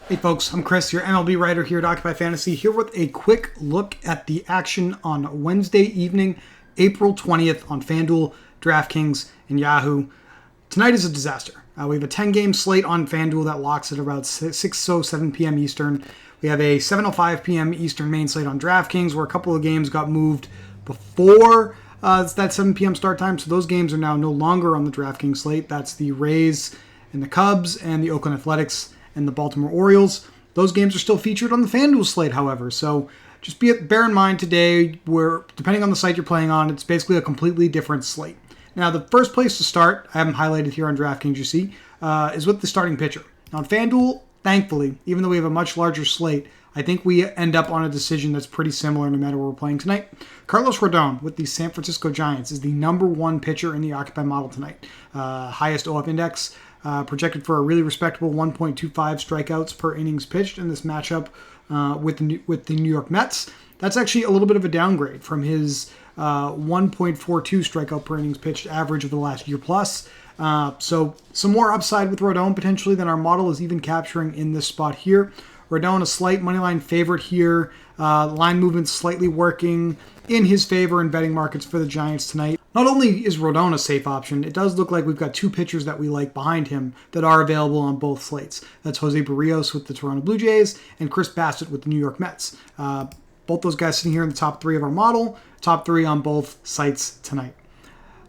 Hey folks, I'm Chris, your MLB writer here at Occupy Fantasy, here with a quick look at the action on Wednesday evening, April 20th on FanDuel, DraftKings, and Yahoo. Tonight is a disaster. We have a 10-game slate on FanDuel that locks at about 6:07 p.m. Eastern. We have a 7:05 p.m. Eastern main slate on DraftKings, where a couple of games got moved before that 7 p.m. start time, so those games are now no longer on the DraftKings slate. That's the Rays and the Cubs and the Oakland Athletics and the Baltimore Orioles. Those games are still featured on the FanDuel slate, however. So just bear in mind today, where depending on the site you're playing on, it's basically a completely different slate. Now, the first place to start, I have them highlighted here on DraftKings, you see, is with the starting pitcher. Now, on FanDuel, thankfully, even though we have a much larger slate, I think we end up on a decision that's pretty similar no matter where we're playing tonight. Carlos Rodon with the San Francisco Giants is the number one pitcher in the Occupy model tonight. Highest OF index. Projected for a really respectable 1.25 strikeouts per innings pitched in this matchup with the New York Mets. That's actually a little bit of a downgrade from his 1.42 strikeout per innings pitched average of the last year plus. So some more upside with Rodon potentially than our model is even capturing in this spot here. Rodon a slight moneyline favorite here. Line movement slightly working in his favor in betting markets for the Giants tonight. Not only is Rodon a safe option, it does look like we've got two pitchers that we like behind him that are available on both slates. That's Jose Barrios with the Toronto Blue Jays and Chris Bassett with the New York Mets. Both those guys sitting here in the top three of our model, top three on both sites tonight.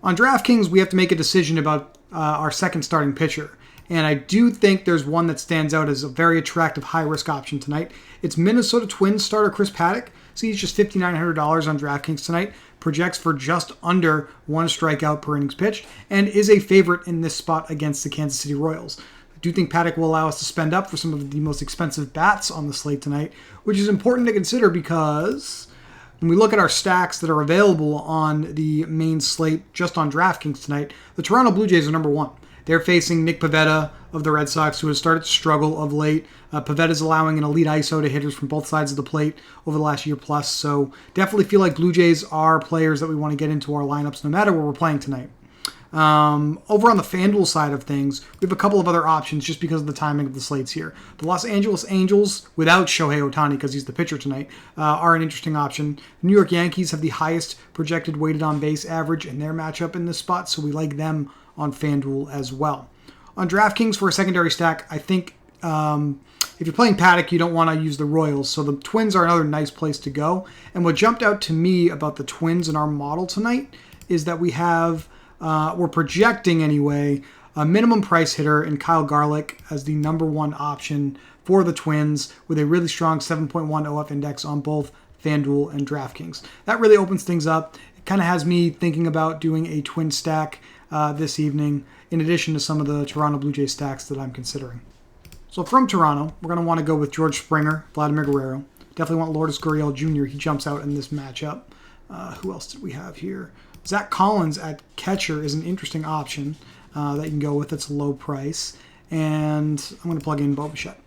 On DraftKings, we have to make a decision about our second starting pitcher. And I do think there's one that stands out as a very attractive high-risk option tonight. It's Minnesota Twins starter Chris Paddack. So he's just $5,900 on DraftKings tonight. Projects for just under one strikeout per innings pitched and is a favorite in this spot against the Kansas City Royals. I do think Paddack will allow us to spend up for some of the most expensive bats on the slate tonight, which is important to consider because when we look at our stacks that are available on the main slate just on DraftKings tonight, the Toronto Blue Jays are number one. They're facing Nick Pivetta of the Red Sox, who has started to struggle of late. Pavetta's allowing an elite ISO to hitters from both sides of the plate over the last year plus. So definitely feel like Blue Jays are players that we want to get into our lineups no matter where we're playing tonight. Over on the FanDuel side of things, we have a couple of other options just because of the timing of the slates here. The Los Angeles Angels, without Shohei Ohtani because he's the pitcher tonight, are an interesting option. The New York Yankees have the highest projected weighted on base average in their matchup in this spot, so we like them on FanDuel as well. On DraftKings for a secondary stack, I think if you're playing Paddack, you don't want to use the Royals, so the Twins are another nice place to go. And what jumped out to me about the Twins in our model tonight is that we have, we're projecting anyway, a minimum price hitter in Kyle Garlick as the number one option for the Twins with a really strong 7.1 OF index on both FanDuel and DraftKings. That really opens things up. It kind of has me thinking about doing a twin stack this evening, in addition to some of the Toronto Blue Jays stacks that I'm considering. So from Toronto, we're going to want to go with George Springer, Vladimir Guerrero. Definitely want Lourdes Gurriel Jr. He jumps out in this matchup. Who else did we have here? Zach Collins at catcher is an interesting option that you can go with. It's a low price. And I'm going to plug in Bo Bichette.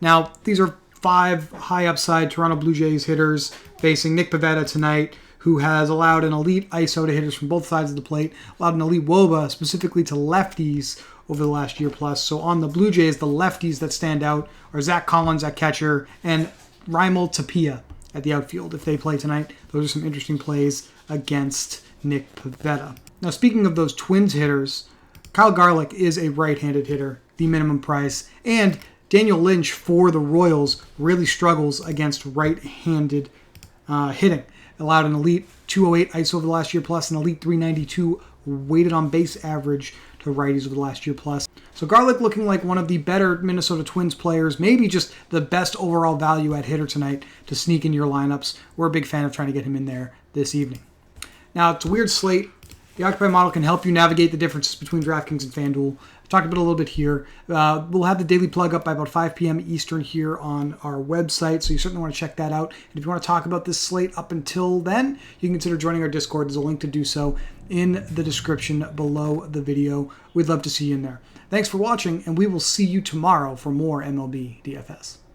Now, these are five high upside Toronto Blue Jays hitters facing Nick Pivetta tonight, who has allowed an elite ISO to hitters from both sides of the plate, allowed an elite WOBA specifically to lefties over the last year plus. So on the Blue Jays, the lefties that stand out are Zach Collins at catcher and Raimel Tapia at the outfield. If they play tonight, those are some interesting plays against Nick Pivetta. Now, speaking of those Twins hitters, Kyle Garlick is a right-handed hitter, the minimum price, and Daniel Lynch for the Royals really struggles against right-handed hitting. Allowed an elite 208 ISO over the last year plus, an elite 392 weighted on base average to righties over the last year plus. So Garlick looking like one of the better Minnesota Twins players, maybe just the best overall value at hitter tonight to sneak into your lineups. We're a big fan of trying to get him in there this evening. Now, it's a weird slate. The Occupy model can help you navigate the differences between DraftKings and FanDuel. I've talked about it a little bit here. We'll have the daily plug up by about 5 p.m. Eastern here on our website, so you certainly want to check that out. And if you want to talk about this slate up until then, you can consider joining our Discord. There's a link to do so in the description below the video. We'd love to see you in there. Thanks for watching, and we will see you tomorrow for more MLB DFS.